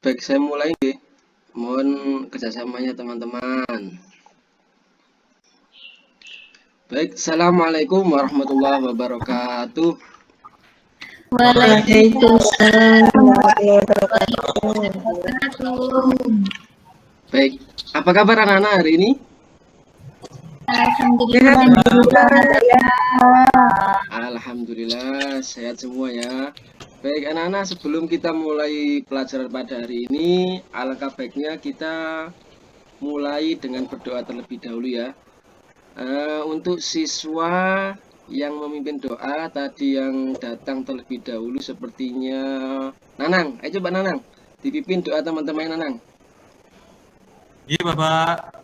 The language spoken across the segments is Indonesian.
Baik, saya mulai nih. Mohon kerjasamanya teman-teman. Baik, Assalamualaikum warahmatullahi wabarakatuh. Waalaikumsalam warahmatullahi wabarakatuh. Baik, apa kabar anak-anak hari ini? Alhamdulillah, sehat semua ya. Baik anak-anak, sebelum kita mulai pelajaran pada hari ini, alangkah baiknya kita mulai dengan berdoa terlebih dahulu ya. Untuk siswa yang memimpin doa tadi yang datang terlebih dahulu sepertinya Nanang. Ayo coba Nanang, dipimpin doa teman-teman Nanang. Iya Bapak.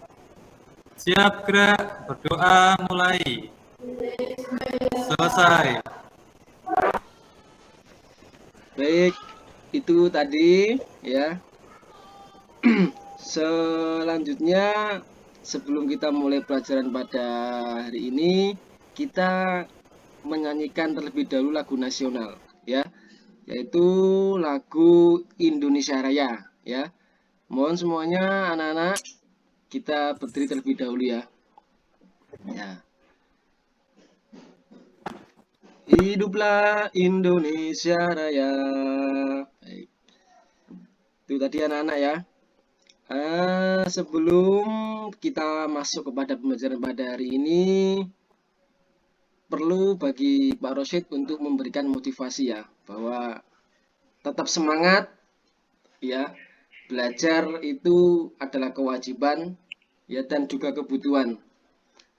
Siap gerak, berdoa mulai. Selesai. Baik, itu tadi ya. Selanjutnya sebelum kita mulai pelajaran pada hari ini, kita menyanyikan terlebih dahulu lagu nasional ya, yaitu lagu Indonesia Raya ya. Mohon semuanya anak-anak kita berdiri terlebih dahulu ya. Ya. Hiduplah Indonesia Raya. Baik. Itu tadi anak-anak ya. Sebelum kita masuk kepada pembelajaran pada hari ini, perlu bagi Pak Rosyid untuk memberikan motivasi ya, bahwa tetap semangat ya. Belajar itu adalah kewajiban ya dan juga kebutuhan.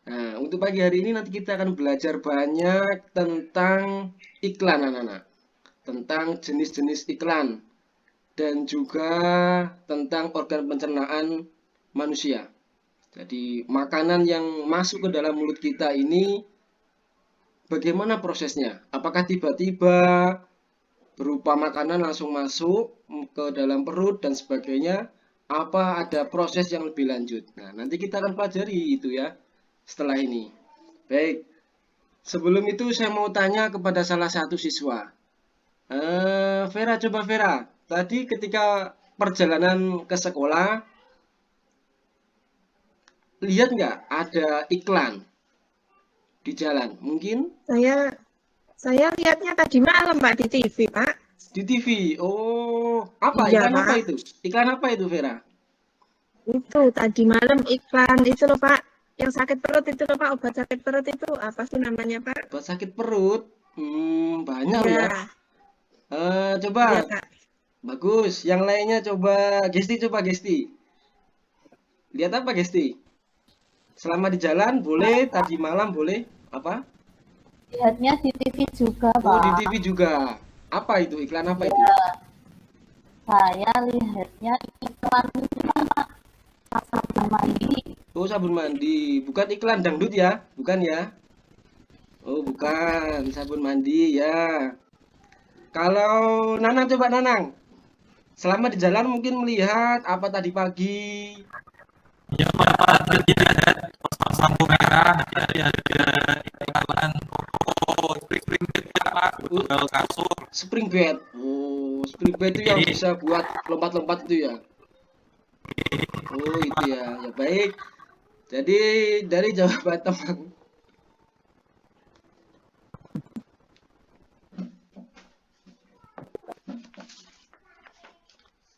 Nah, untuk pagi hari ini nanti kita akan belajar banyak tentang iklan anak-anak, tentang jenis-jenis iklan, dan juga tentang organ pencernaan manusia. Jadi makanan yang masuk ke dalam mulut kita ini bagaimana prosesnya? Apakah tiba-tiba berupa makanan langsung masuk ke dalam perut dan sebagainya? Apa ada proses yang lebih lanjut? Nah, nanti kita akan pelajari itu ya setelah ini. Baik, sebelum itu saya mau tanya kepada salah satu siswa. Vera, coba Vera. Tadi ketika perjalanan ke sekolah, lihat nggak ada iklan di jalan? Mungkin? Saya lihatnya tadi malam Pak di TV Pak. Di TV. Oh, apa? Iya, Iklan Pak. apa itu? Iklan apa itu Vera? Itu tadi malam iklan itu loh Pak. Yang sakit perut itu loh Pak, obat sakit perut itu apa sih namanya Pak? Buat sakit perut? Banyak Iya. ya. Coba. Iya Kak. Bagus. Yang lainnya coba Gesti, coba Gesti. Lihat apa Gesti? Selama di jalan boleh, tadi malam boleh, apa? Lihatnya di TV juga, Pak. Oh, di TV juga. Apa itu? Iklan apa itu? Saya lihatnya iklan sabun mandi. Oh, sabun mandi. Bukan iklan dangdut ya? Bukan ya? Oh, bukan. Sabun mandi ya. Kalau Nanang, coba Nanang. Selama di jalan mungkin melihat apa tadi pagi? Ya Pak, lihat lampu merah, ada iklan spring bed ya Pak, betul kasur. Spring bed. Oh, spring bed itu yang bisa buat lompat-lompat itu ya? Oh, itu ya. Ya baik. Jadi dari jawaban teman.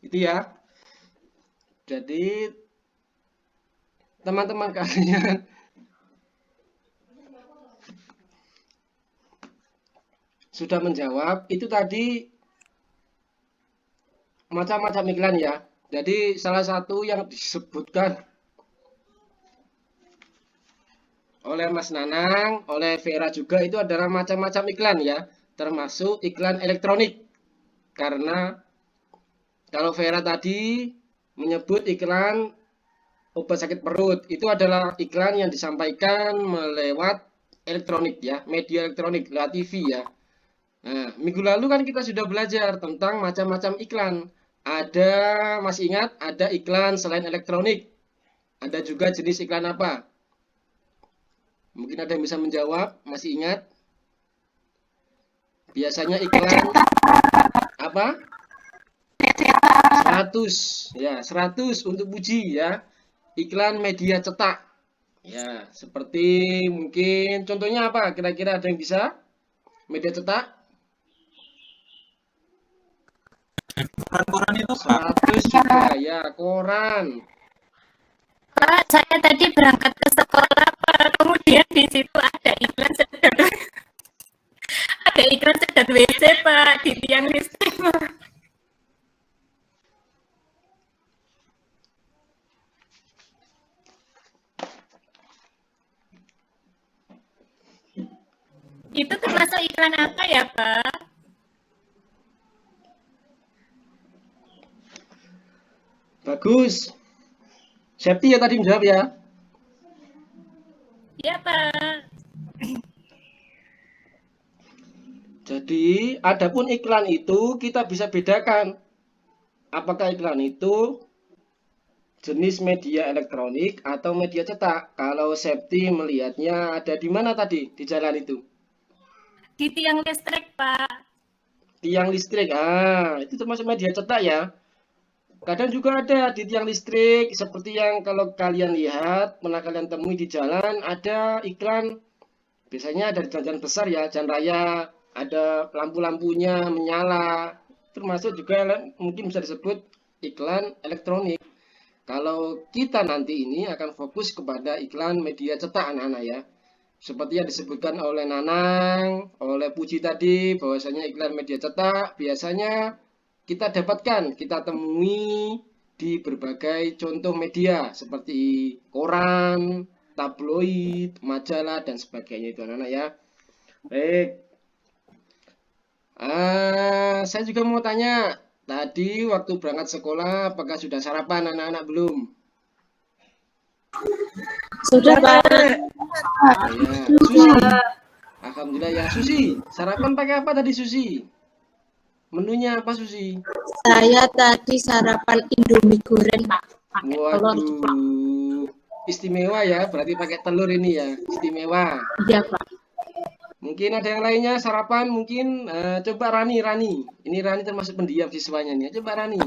Itu ya. Jadi teman-teman kalian sudah menjawab. Itu tadi macam-macam iklan ya. Jadi salah satu yang disebutkan oleh Mas Nanang, oleh Vera juga itu adalah macam-macam iklan ya, termasuk iklan elektronik. Karena kalau Vera tadi menyebut iklan obat sakit perut, itu adalah iklan yang disampaikan melewat elektronik ya, media elektronik, lewat TV ya. Nah, minggu lalu kan kita sudah belajar tentang macam-macam iklan. Ada, masih ingat, ada iklan selain elektronik. Ada juga jenis iklan apa? Mungkin ada yang bisa menjawab, masih ingat? Biasanya iklan apa? Pak. 100 ya, 100 untuk puji ya. Iklan media cetak. Ya, seperti mungkin contohnya apa? Kira-kira ada yang bisa? Media cetak Koran-koran itu Pak. 100 juga ya, koran. Pak, saya tadi berangkat ke sekolah, Pak. Kemudian di situ ada iklan sedot WC, Pak, di tiang listrik, Pak. Itu termasuk iklan apa ya, Pak? Bagus. Septi ya tadi menjawab ya. Iya, Pak. Jadi, adapun iklan itu kita bisa bedakan apakah iklan itu jenis media elektronik atau media cetak. Kalau Septi melihatnya ada di mana tadi di jalan itu? Di tiang listrik, Pak. Tiang listrik. Ah, itu termasuk media cetak ya. Kadang juga ada di tiang listrik seperti yang kalau kalian lihat, pernah kalian temui di jalan ada iklan. Biasanya ada di jalan besar ya, jalan raya, ada lampu-lampunya menyala. Termasuk juga mungkin bisa disebut iklan elektronik. Kalau kita nanti ini akan fokus kepada iklan media cetak anak-anak ya. Seperti yang disebutkan oleh Nanang, oleh Puji tadi, bahwasanya iklan media cetak biasanya kita dapatkan, kita temui di berbagai contoh media seperti koran, tabloid, majalah, dan sebagainya itu anak-anak ya. Baik. Saya juga mau tanya, tadi waktu berangkat sekolah apakah sudah sarapan anak-anak belum? Sudah, Pak. Ya, Susi. Alhamdulillah ya, Susi. Sarapan pakai apa tadi Susi? Menunya apa Susi? Saya tadi sarapan Indomie goreng, Pak. Pakai telur ceplok. Waduh, istimewa ya, berarti pakai telur ini ya, istimewa. Iya, Pak. Mungkin ada yang lainnya sarapan, mungkin coba Rani. Ini Rani termasuk pendiam siswanya nih. Coba Rani,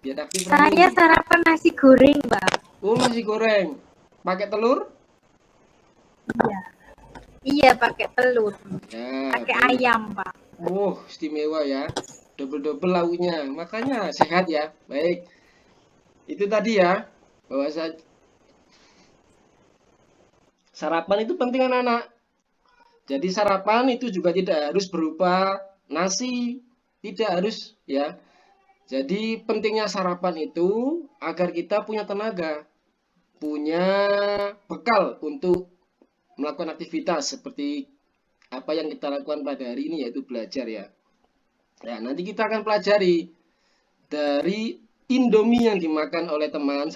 biar aktif Rani. Saya sarapan nasi goreng, Pak. Oh, nasi goreng, pakai telur? Iya. Iya, pakai telur. Ya, Pakai baik. ayam, Pak. Oh, istimewa ya, double-double lauknya, makanya sehat ya. Baik, itu tadi ya, bahwa sarapan itu penting anak-anak. Jadi sarapan itu juga tidak harus berupa nasi, tidak harus ya. Jadi pentingnya sarapan itu agar kita punya tenaga, punya bekal untuk melakukan aktivitas seperti apa yang kita lakukan pada hari ini yaitu belajar ya. Ya, nanti kita akan pelajari dari Indomie yang dimakan oleh teman,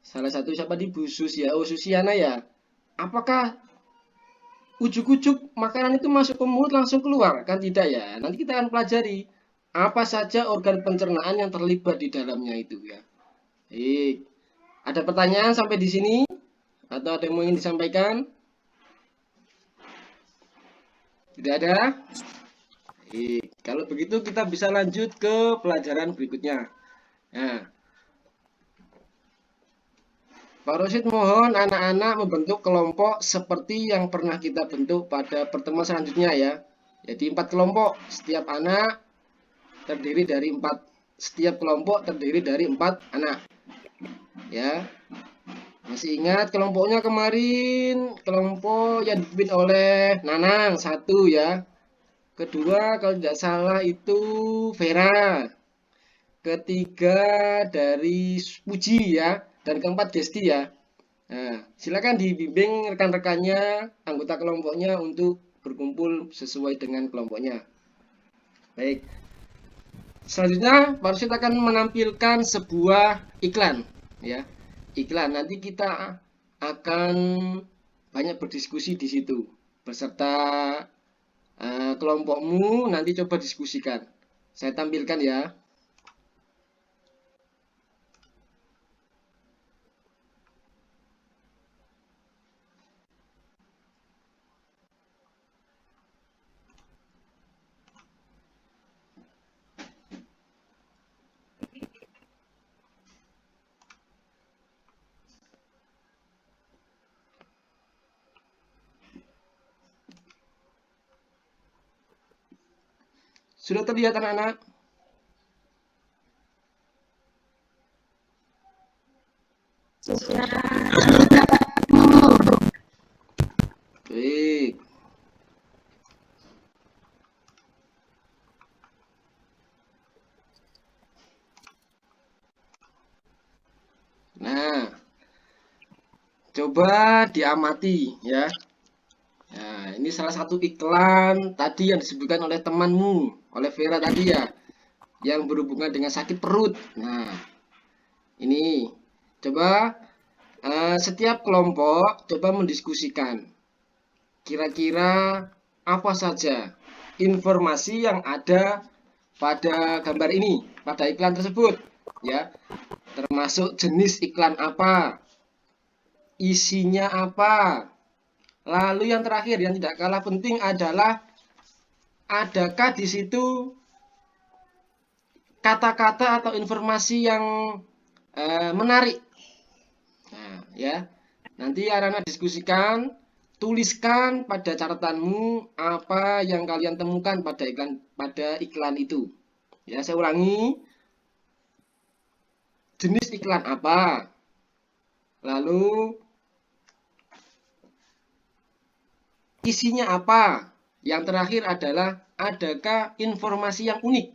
salah satu siapa di Bu Sus ya, oh Susiana ya. Apakah ujuk-ujuk makanan itu masuk ke mulut langsung keluar? Kan tidak ya. Nanti kita akan pelajari apa saja organ pencernaan yang terlibat di dalamnya itu ya. Baik. Ada pertanyaan sampai di sini? Atau ada yang mau ingin disampaikan? Tidak ada? Baik. Kalau begitu kita bisa lanjut ke pelajaran berikutnya. Nah, Pak Rosid mohon anak-anak membentuk kelompok seperti yang pernah kita bentuk pada pertemuan selanjutnya ya. Jadi 4 kelompok, setiap kelompok terdiri dari 4 anak. Ya. Masih ingat kelompoknya kemarin, kelompok yang dipimpin oleh Nanang 1 ya. Kedua kalau tidak salah itu Vera. Ketiga dari Puji ya. Dan keempat Gesti ya. Nah, silakan dibimbing rekan-rekannya, anggota kelompoknya untuk berkumpul sesuai dengan kelompoknya. Baik. Selanjutnya, Pak Rusyid akan menampilkan sebuah iklan ya. Iklan nanti kita akan banyak berdiskusi di situ beserta kelompokmu, nanti coba diskusikan. Saya tampilkan ya. Sudah terlihat anak-anak? Baik. Nah, coba diamati ya. Nah, ini salah satu iklan tadi yang disebutkan oleh temanmu, oleh Vera tadi ya, yang berhubungan dengan sakit perut. Nah, ini coba setiap kelompok coba mendiskusikan kira-kira apa saja informasi yang ada pada gambar ini, pada iklan tersebut ya. Termasuk jenis iklan apa, isinya apa. Lalu yang terakhir yang tidak kalah penting adalah adakah di situ kata-kata atau informasi yang menarik. Nah, ya. Nanti anak-anak diskusikan, tuliskan pada catatanmu apa yang kalian temukan pada iklan itu. Ya, saya ulangi. Jenis iklan apa? Lalu isinya apa? Yang terakhir adalah adakah informasi yang unik?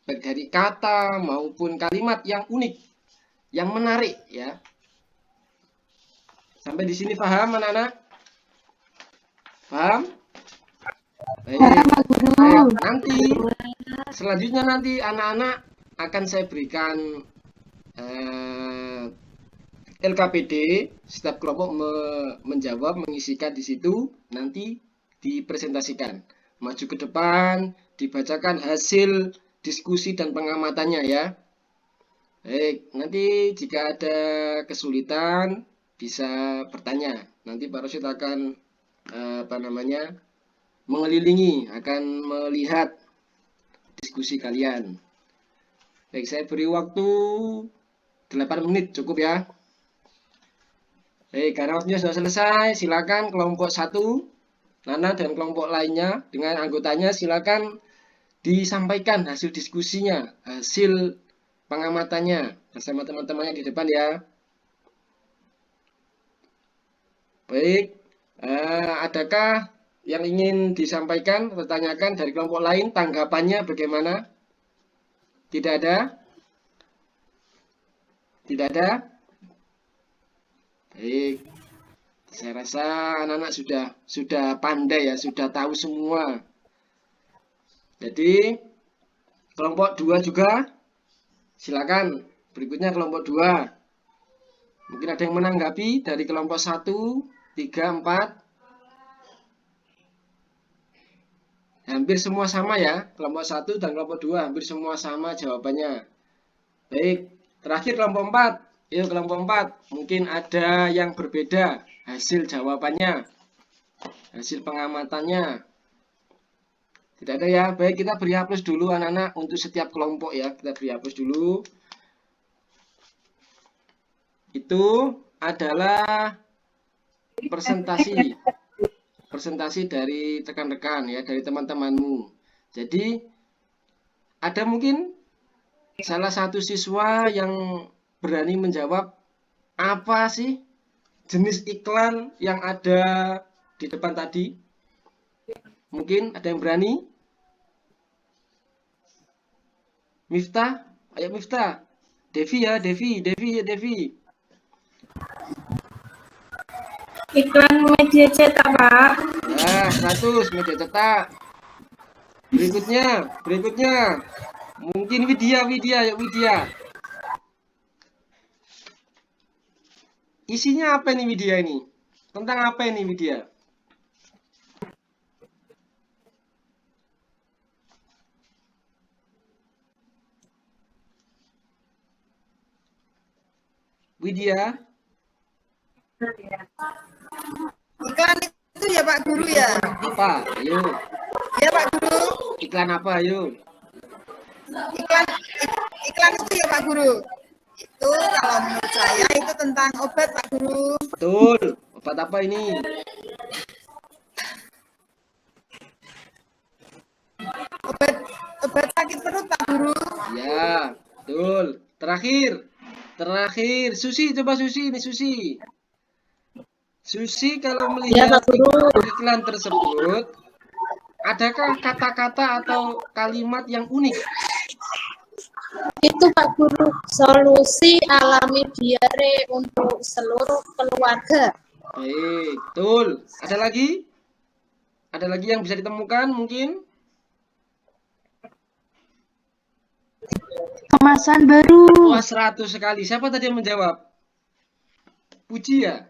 Baik dari kata maupun kalimat yang unik, yang menarik ya. Sampai di sini paham anak-anak? Paham? Baik. Nanti selanjutnya nanti anak-anak akan saya berikan LKPD, setiap kelompok menjawab, mengisikan di situ, nanti dipresentasikan. Maju ke depan, dibacakan hasil diskusi dan pengamatannya ya. Baik, nanti jika ada kesulitan bisa bertanya. Nanti Pak Rosyid akan mengelilingi, akan melihat diskusi kalian. Baik, saya beri waktu 8 menit cukup ya. Baik, karena waktunya sudah selesai, silakan kelompok 1, Nana dan kelompok lainnya dengan anggotanya silakan disampaikan hasil diskusinya, hasil pengamatannya bersama teman-temannya di depan ya. Baik, adakah yang ingin disampaikan, ditanyakan dari kelompok lain, tanggapannya bagaimana? Tidak ada? Tidak ada? Baik, saya rasa anak-anak sudah pandai ya, sudah tahu semua. Jadi kelompok 2 juga, silakan. Berikutnya kelompok 2. Mungkin ada yang menanggapi dari kelompok 1, 3, 4. Hampir semua sama ya, kelompok 1 dan kelompok 2 hampir semua sama jawabannya. Baik, terakhir kelompok 4. Yuk kelompok 4, mungkin ada yang berbeda hasil jawabannya, hasil pengamatannya. Tidak ada ya, baik kita beri hapus dulu anak-anak untuk setiap kelompok ya, kita beri hapus dulu. Itu adalah presentasi dari rekan-rekan ya, dari teman-temanmu. Jadi ada mungkin salah satu siswa yang berani menjawab apa sih jenis iklan yang ada di depan tadi? Mungkin ada yang berani? Miftah, ayo Miftah. Devi ya, Devi. Iklan media cetak, Pak. Nah, 100 media cetak. Berikutnya. Mungkin Widya, ya Widya. Isinya apa nih Widya ini? Tentang apa ini Widya? Widya? Iklan itu ya Pak Guru ya? Apa? Ayo. Ya Pak Guru. Iklan apa? Ayo. Iklan itu ya Pak Guru. Itu kalau menurut saya itu tentang obat Pak Guru. Betul. Obat apa ini? Obat sakit perut Pak Guru. Ya, betul. Terakhir, Susi, coba Susi, ini Susi. Susi kalau Ya, melihat Pak Guru. iklan tersebut, adakah kata-kata atau kalimat yang unik? Itu Pak Guru, solusi alami diare untuk seluruh keluarga. Baik, betul. Ada lagi? Ada lagi yang bisa ditemukan mungkin? Kemasan baru. Wah, 100 sekali. Siapa tadi yang menjawab? Puji ya?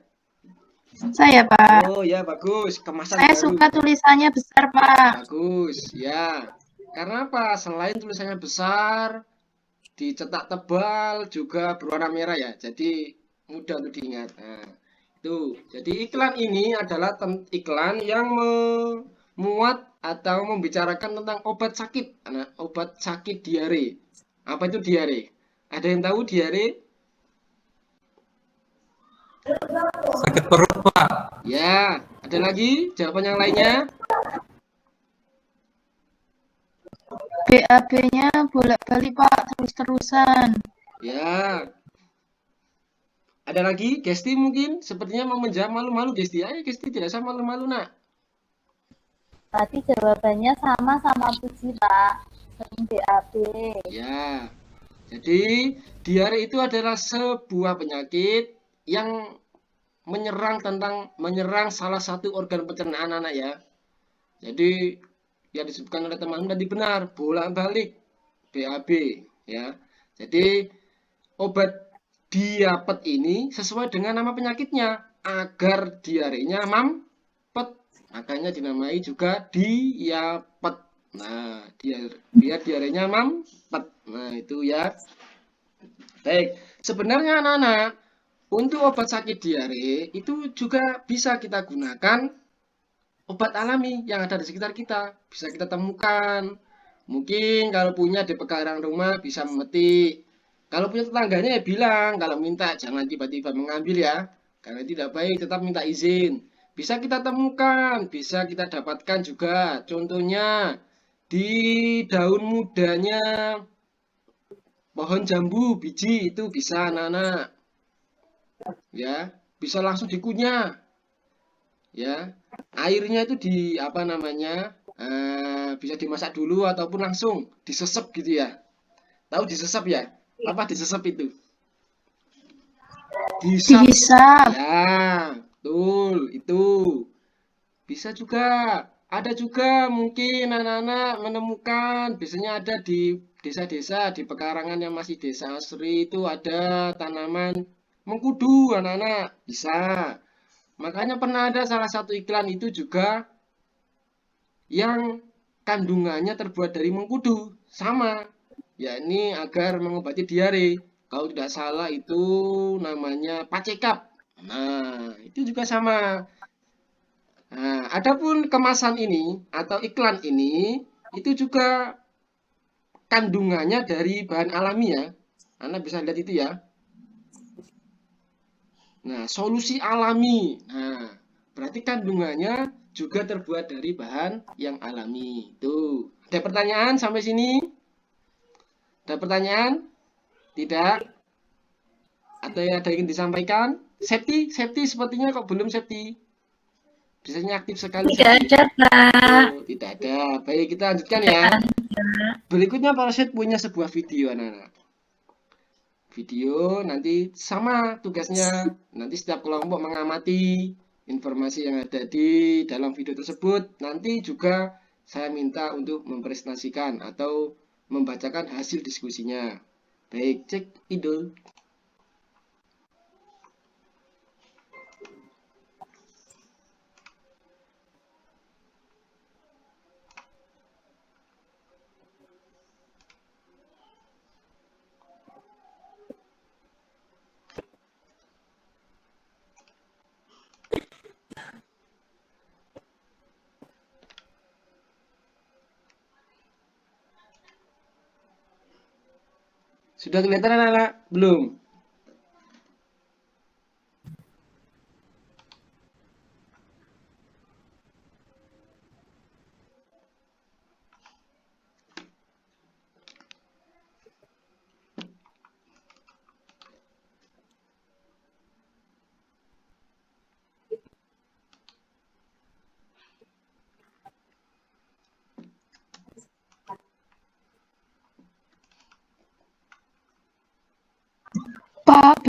Saya Pak. Oh ya, bagus. Kemasan Saya baru. suka tulisannya besar Pak. Bagus, ya. Karena apa? Selain tulisannya besar, dicetak tebal, juga berwarna merah ya. Jadi mudah untuk diingat. Nah, itu. Jadi iklan ini adalah iklan yang memuat atau membicarakan tentang obat sakit. Nah, obat sakit diare. Apa itu diare? Ada yang tahu diare? Sakit perut, Pak. Ya, ada lagi jawaban yang lainnya? BAB-nya bolak-balik Pak, terus-terusan. Ya. Ada lagi? Gesti mungkin? Sepertinya mau menjawab malu-malu Gesti. Ayo Gesti, tidak usah malu-malu nak. Tadi jawabannya sama Puji Pak, sering BAB. Ya. Jadi diare itu adalah sebuah penyakit yang menyerang salah satu organ pencernaan anak ya. Jadi yang disebutkan oleh teman tadi benar, bolak-balik BAB ya. Jadi obat diapet ini sesuai dengan nama penyakitnya agar diarenya mampet, makanya dinamai juga diapet. Nah, biar diarenya mampet. Nah, itu ya. Baik, sebenarnya anak-anak, untuk obat sakit diare itu juga bisa kita gunakan obat alami yang ada di sekitar kita. Bisa kita temukan. Mungkin kalau punya di pekarangan rumah bisa memetik. Kalau punya tetangganya ya bilang, kalau minta jangan tiba-tiba mengambil ya. Karena tidak baik, tetap minta izin. Bisa kita temukan, bisa kita dapatkan juga. Contohnya di daun mudanya pohon jambu biji itu bisa anak-anak. Ya, bisa langsung dikunyah. Ya, airnya itu di apa namanya? Bisa dimasak dulu ataupun langsung disesep gitu ya. Tahu disesep ya? Apa disesep itu? Disap. Dihisap. Ya, betul itu. Bisa juga. Ada juga mungkin anak-anak menemukan biasanya ada di desa-desa di pekarangan yang masih desa asri itu ada tanaman mengkudu anak-anak. Bisa. Makanya pernah ada salah satu iklan itu juga yang kandungannya terbuat dari mengkudu. Sama, yakni agar mengobati diare. Kalau tidak salah itu namanya pacekap. Nah, itu juga sama. Nah, adapun kemasan ini atau iklan ini itu juga kandungannya dari bahan alami ya. Anda bisa lihat itu ya. Nah, solusi alami. Nah, berarti kandungannya juga terbuat dari bahan yang alami. Tuh. Ada pertanyaan sampai sini? Ada pertanyaan? Tidak? Atau ada yang ingin disampaikan? Septi sepertinya kok belum Septi. Biasanya aktif sekali. Tidak ada Pak. Oh, tidak ada. Baik, kita lanjutkan ya. Berikutnya Pak Rosyid punya sebuah video anak-anak. Video nanti sama tugasnya. Nanti setiap kelompok mengamati informasi yang ada di dalam video tersebut. Nanti juga saya minta untuk mempresentasikan atau membacakan hasil diskusinya. Baik, cek Idul. Sudah kelihatan anak-anak? Belum?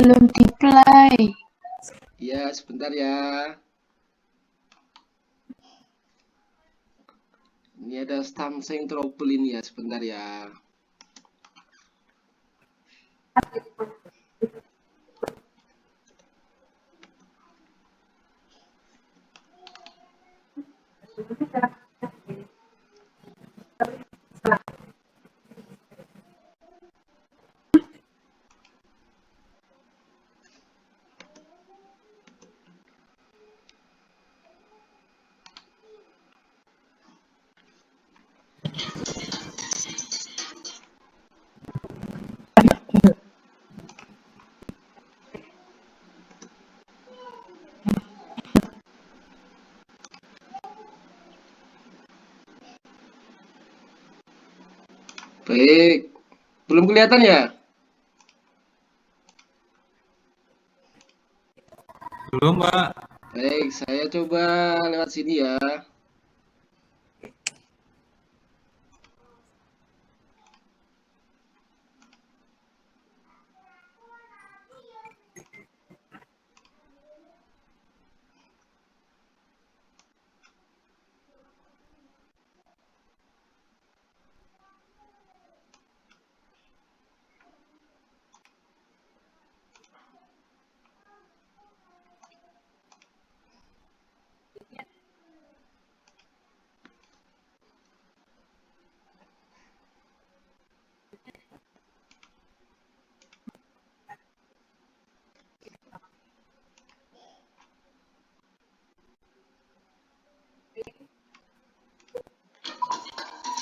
Belum di-play. Ya, sebentar ya. Ini ada something trouble ini ya, sebentar ya. Baik, belum kelihatan ya? Belum, Pak. Baik, saya coba lewat sini ya.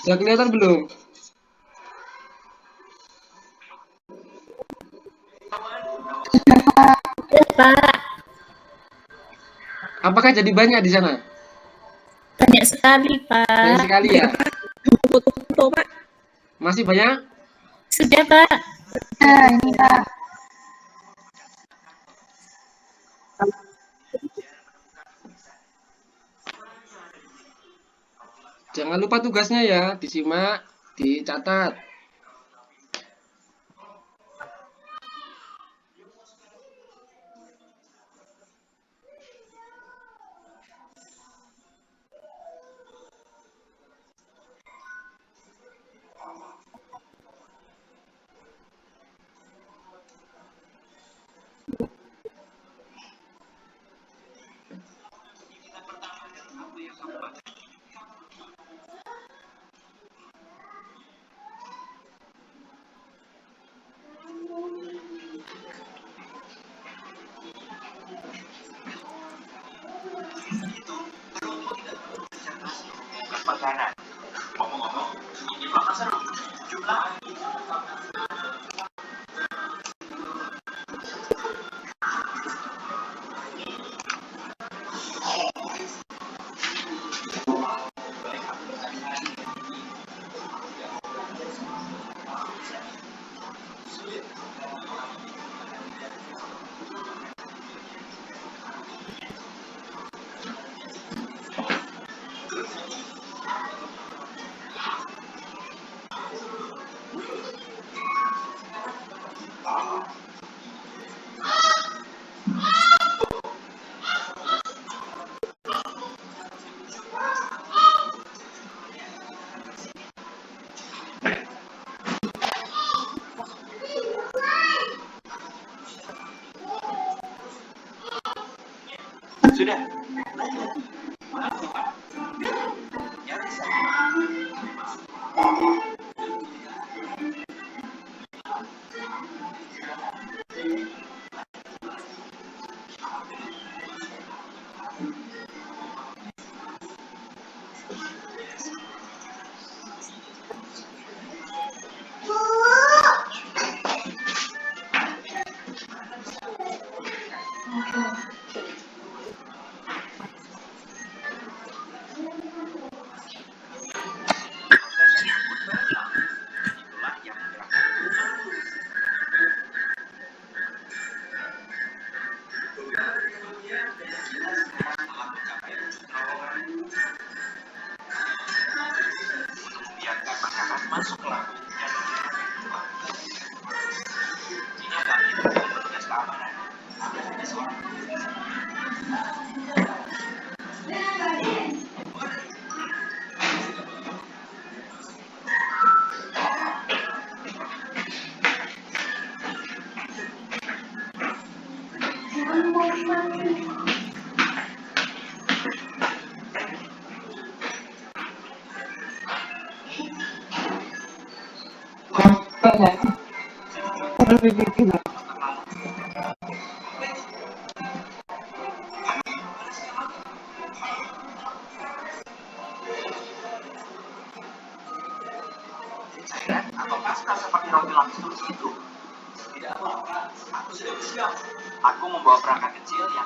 Sudah kelihatan belum? Ya, Pak. Apakah jadi banyak di sana? Banyak sekali, Banyak Pak. sekali ya? Foto-foto, Pak. Masih banyak? Sudah, Pak. Nah, ini Pak. Jangan lupa tugasnya ya, disimak, dicatat. Aku membawa perangkat kecil yang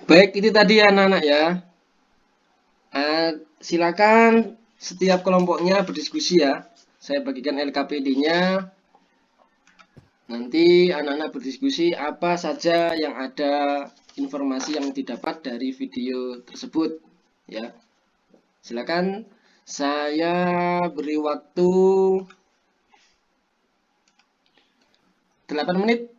Baik, itu tadi anak-anak ya. Silakan setiap kelompoknya berdiskusi ya. Saya bagikan LKPD-nya. Nanti anak-anak berdiskusi apa saja yang ada informasi yang didapat dari video tersebut ya. Silakan, saya beri waktu 8 menit.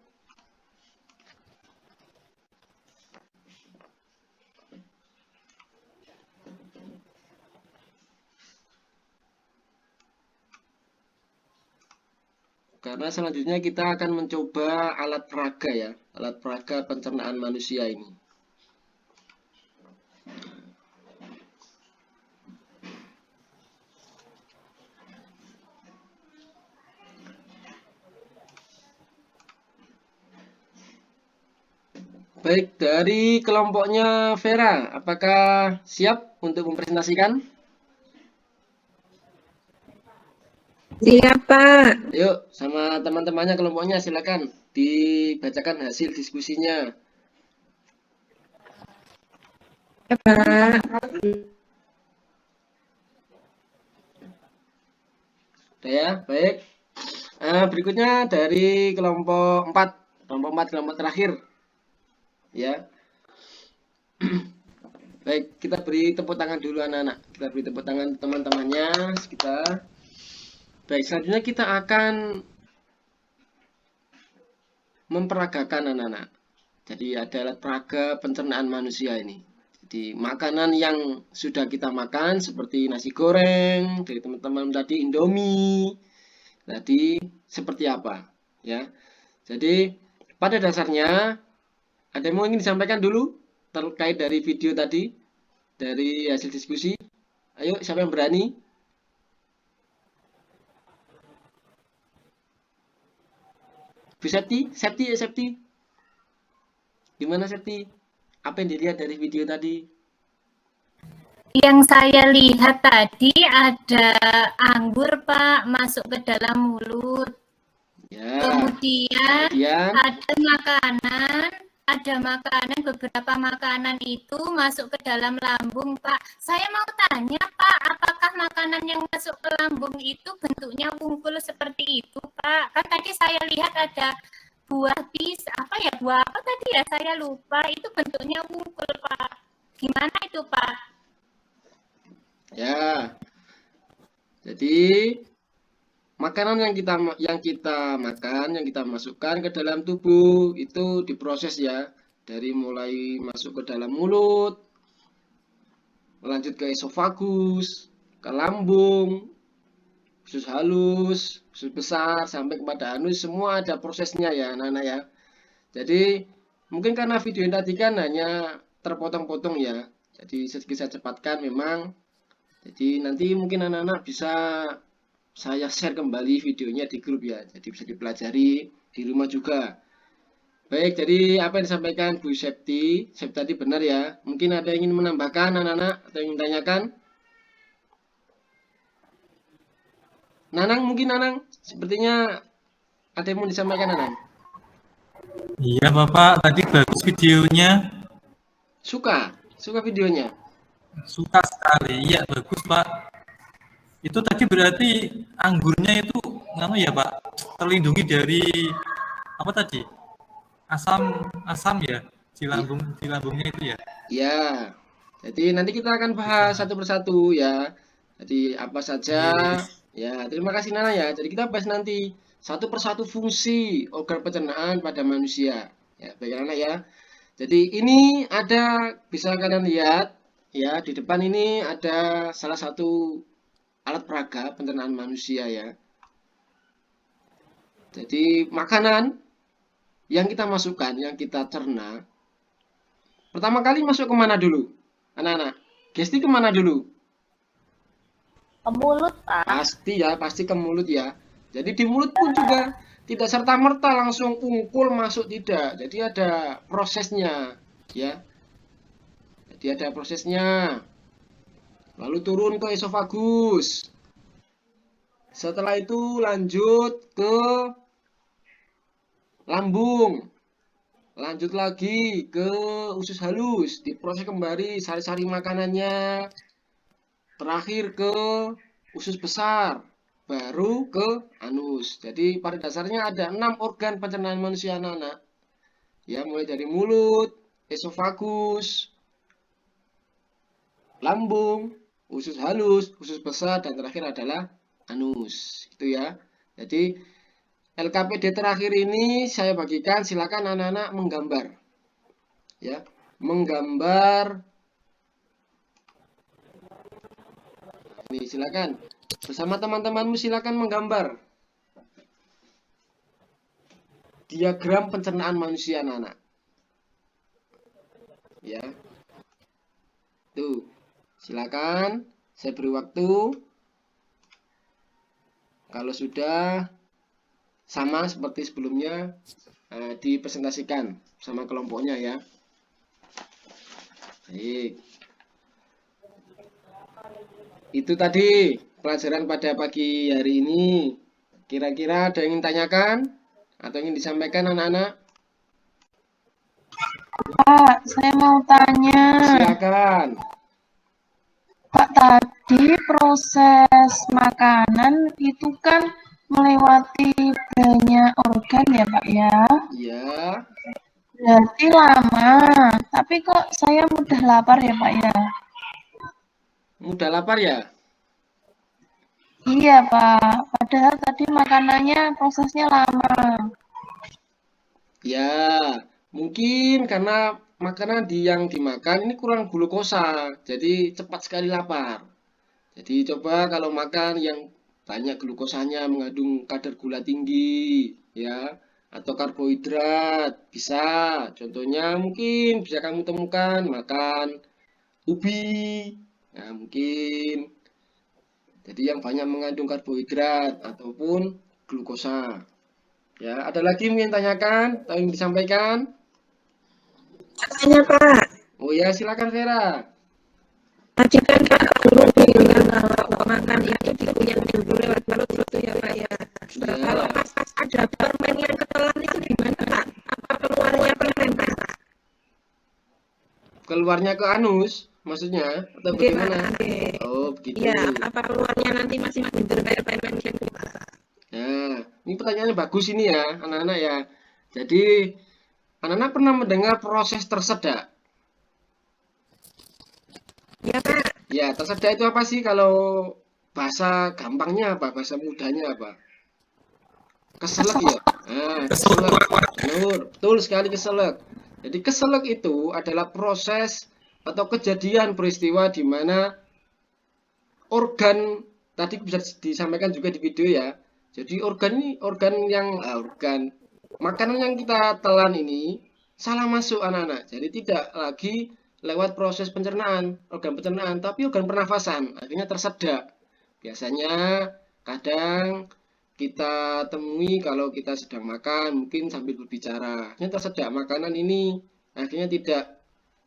Karena selanjutnya kita akan mencoba alat peraga ya, alat peraga pencernaan manusia ini. Baik, dari kelompoknya Vera, apakah siap untuk mempresentasikan? Siap, Pak. Yuk, sama teman-temannya kelompoknya silakan dibacakan hasil diskusinya. Ya, Pak. Udah ya, baik. Berikutnya dari kelompok 4, kelompok terakhir. Ya. Baik, kita beri tepuk tangan dulu anak-anak. Kita beri tepuk tangan teman-temannya kita. Baik, selanjutnya kita akan memperagakan anak-anak. Jadi ada alat peraga pencernaan manusia ini. Jadi makanan yang sudah kita makan seperti nasi goreng dari teman-teman tadi, Indomie tadi seperti apa ya. Jadi pada dasarnya ada yang mau ingin disampaikan dulu terkait dari video tadi, dari hasil diskusi. Ayo, siapa yang berani? Bu Septi. Gimana Septi? Apa yang dilihat dari video tadi? Yang saya lihat tadi ada anggur, Pak, masuk ke dalam mulut. Ya. Kemudian ada makanan, beberapa makanan itu masuk ke dalam lambung, Pak. Saya mau tanya, Pak, apakah makanan yang masuk ke lambung itu bentuknya wungkul seperti itu, Pak? Kan tadi saya lihat ada buah buah apa tadi ya, saya lupa, itu bentuknya wungkul, Pak. Gimana itu, Pak? Ya. Jadi makanan yang kita makan, yang kita masukkan ke dalam tubuh itu diproses ya, dari mulai masuk ke dalam mulut, lanjut ke esofagus, ke lambung, usus halus, usus besar, sampai kepada anus, semua ada prosesnya ya anak-anak ya. Jadi mungkin karena video yang tadi kan hanya terpotong-potong ya, jadi sedikit saya cepatkan memang. Jadi nanti mungkin anak-anak bisa saya share kembali videonya di grup ya, jadi bisa dipelajari di rumah juga. Baik, jadi apa yang disampaikan Bu Septi tadi benar ya. Mungkin ada yang ingin menambahkan anak-anak atau yang tanyakan? Nanang, sepertinya ada yang mau disampaikan Nanang. Iya Bapak, tadi bagus videonya. Suka videonya. Suka sekali, iya bagus Pak. Itu tadi berarti anggurnya itu ya Pak, terlindungi dari apa tadi? Asam ya di lambungnya itu ya. Ya, jadi nanti kita akan bahas satu persatu ya. Jadi apa saja ya. Terima kasih Nana ya. Jadi kita bahas nanti satu persatu fungsi organ pencernaan pada manusia. Ya, baik anak ya. Jadi ini ada, bisa kalian lihat ya, di depan ini ada salah satu alat peraga pencernaan manusia ya. Jadi makanan yang kita masukkan, yang kita cerna, pertama kali masuk kemana dulu? Anak-anak, Gesti kemana dulu? Ke mulut, Pak. Pasti ke mulut ya. Jadi di mulut pun juga tidak serta-merta langsung ungkul masuk, tidak. Jadi ada prosesnya ya. Jadi ada prosesnya. Lalu turun ke esofagus. Setelah itu lanjut ke lambung. Lanjut lagi ke usus halus, diproses kembali sari-sari makanannya. Terakhir ke usus besar, baru ke anus. Jadi pada dasarnya ada 6 organ pencernaan manusia anak-anak. Ya, mulai dari mulut, esofagus, lambung, usus halus, usus besar, dan terakhir adalah anus. Itu ya. Jadi LKPD terakhir ini saya bagikan, silakan anak-anak menggambar. Ya, menggambar. Ini silakan. Bersama teman-temanmu silakan menggambar diagram pencernaan manusia anak-anak. Ya. Tuh. Silakan, saya beri waktu. Kalau sudah sama seperti sebelumnya, dipresentasikan sama kelompoknya ya. Baik. Itu tadi pelajaran pada pagi hari ini. Kira-kira ada yang ingin tanyakan atau ingin disampaikan anak-anak? Pak, saya mau tanya. Silakan. Pak, tadi proses makanan itu kan melewati banyak organ ya, Pak ya? Ya, Berarti lama. Tapi kok saya mudah lapar ya, Pak ya? mudah lapar ya? Iya, Pak. Padahal tadi makanannya prosesnya lama. Ya, mungkin karena makanan yang dimakan ini kurang glukosa, jadi cepat sekali lapar. Jadi coba kalau makan yang banyak glukosanya, mengandung kadar gula tinggi, ya, atau karbohidrat, bisa. Contohnya mungkin bisa kamu temukan makan ubi, ya mungkin. Jadi yang banyak mengandung karbohidrat ataupun glukosa. Ya, ada lagi yang ingin tanyakan atau ingin disampaikan? Tanya Pak, Oh ya, silakan Vera. tadi kan Pak Guru bilang kalau makan itu dikunyah dulu lewat mulut itu ya Pak ya. Ya, Kalau pas ada permen yang ketelan itu gimana Pak? Apa keluarnya permen Pak? keluarnya ke anus, maksudnya atau Oke Pak, bagaimana? oke. Oh, begitu. Iya, apa keluarnya nanti masih kayak permen gitu Pak? Nah, ini pertanyaannya bagus ini ya, anak-anak ya. Jadi, anak-anak pernah mendengar proses tersedak? Ya Pak, Ya, tersedak itu apa sih kalau bahasa gampangnya apa? Bahasa mudahnya apa? Keselak ya? Nah, keselak. Benar, betul sekali keselak. Jadi keselak itu adalah proses atau kejadian peristiwa di mana organ, tadi bisa disampaikan juga di video ya. Jadi organ ini organ makanan yang kita telan ini salah masuk anak-anak. Jadi tidak lagi lewat proses pencernaan, organ pencernaan, tapi organ pernafasan, akhirnya tersedak. Biasanya kadang kita temui kalau kita sedang makan, mungkin sambil berbicara, akhirnya tersedak makanan ini, akhirnya tidak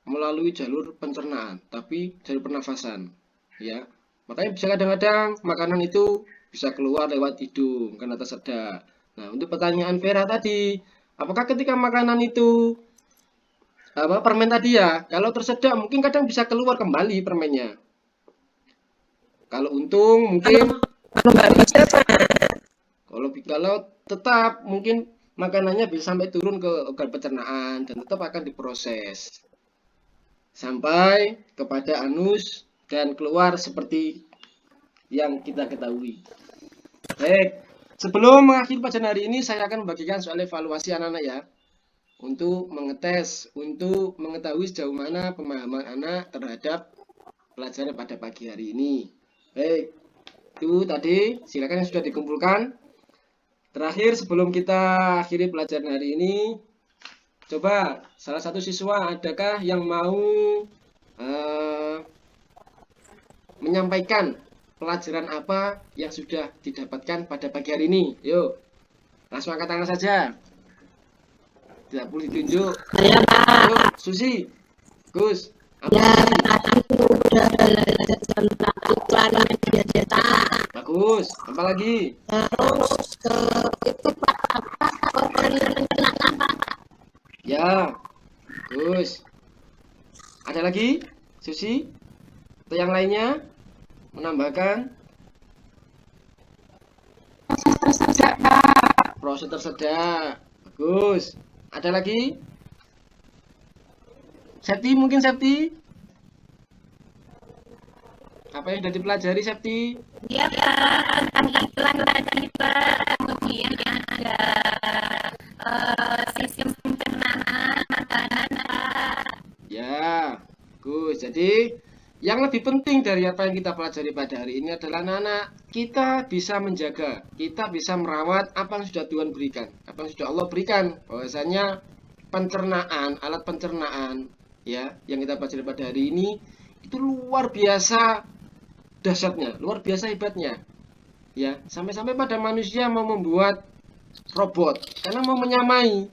melalui jalur pencernaan, tapi jalur pernafasan. Ya, makanya bisa kadang-kadang makanan itu bisa keluar lewat hidung karena tersedak. Nah, untuk pertanyaan Vera tadi, apakah ketika makanan itu permen tadi ya, kalau tersedak mungkin kadang bisa keluar kembali permennya. Kalau untung mungkin kalau nggak bisa Pak. kalau tetap mungkin makanannya bisa sampai turun ke organ pencernaan dan tetap akan diproses sampai kepada anus dan keluar seperti yang kita ketahui. Baik, sebelum mengakhiri pelajaran hari ini, saya akan membagikan soal evaluasi anak-anak ya, untuk mengetes, untuk mengetahui sejauh mana pemahaman anak terhadap pelajaran pada pagi hari ini. Baik, itu tadi, silakan yang sudah dikumpulkan. Terakhir, sebelum kita akhiri pelajaran hari ini, coba salah satu siswa adakah yang mau menyampaikan pelajaran apa yang sudah didapatkan pada pagi hari ini? Yuk, langsung angkat tangan saja. Tidak perlu ditunjuk. Yuk, Susi, Gus, bagus. Apa lagi? Ya, bagus. Ada lagi, Susi? Atau yang lainnya? Menambahkan? Proses tersedak. Bagus. Ada lagi? Septi mungkin Septi? Apa yang sudah dipelajari Septi? Ya Pak, tentang iklan tadi Pak, kemudian ada sistem pencernaan makanan Pak. Ya, bagus. Jadi yang lebih penting dari apa yang kita pelajari pada hari ini adalah anak-anak kita bisa menjaga, kita bisa merawat apa yang sudah Tuhan berikan, apa yang sudah Allah berikan. Bahwasanya pencernaan, alat pencernaan ya yang kita pelajari pada hari ini itu luar biasa dahsyatnya, luar biasa hebatnya. Ya, sampai-sampai pada manusia mau membuat robot karena mau menyamai.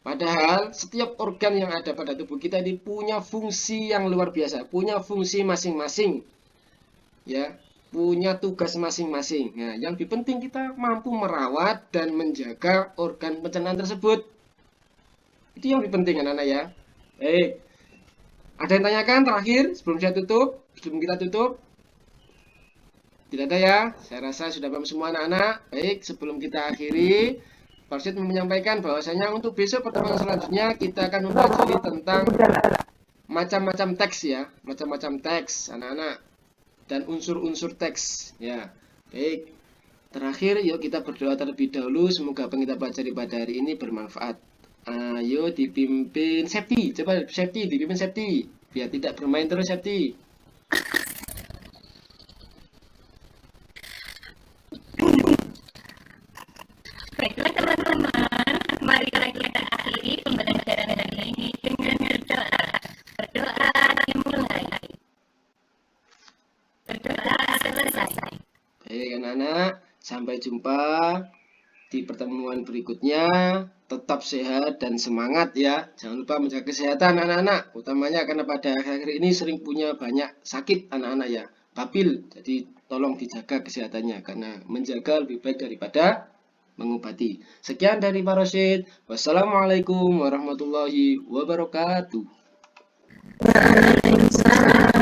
Padahal setiap organ yang ada pada tubuh kita ini punya fungsi yang luar biasa, punya fungsi masing-masing. Ya, punya tugas masing-masing. Nah, yang lebih penting kita mampu merawat dan menjaga organ pencernaan tersebut. Itu yang lebih penting anak-anak ya. Baik. Ada yang tanyakan terakhir sebelum kita tutup? Tidak ada ya? Saya rasa sudah paham semua anak-anak. Baik, sebelum kita akhiri, Pak Rashid menyampaikan bahwasanya untuk besok pertemuan selanjutnya kita akan mempelajari tentang macam-macam teks ya, macam-macam teks anak-anak dan unsur-unsur teks ya. Baik. Terakhir yuk kita berdoa terlebih dahulu, semoga apa yang kita pelajari pada hari ini bermanfaat. Ayo dipimpin Septi, coba Septi dipimpin Septi biar tidak bermain terus Septi. Baiklah teman-teman, mari kita akhiri pembelajaran hari ini dengan berdoa. Berdoa dimulai. Berdoa selesai. Baik anak-anak, sampai jumpa di pertemuan berikutnya. Tetap sehat dan semangat ya. Jangan lupa menjaga kesehatan anak-anak. Utamanya karena pada akhir-akhir ini sering punya banyak sakit anak-anak ya. Babil, jadi tolong dijaga kesehatannya. Karena menjaga lebih baik daripada mengobati. Sekian dari Pak Rashid. Wassalamualaikum warahmatullahi wabarakatuh. Waalaikumsalam.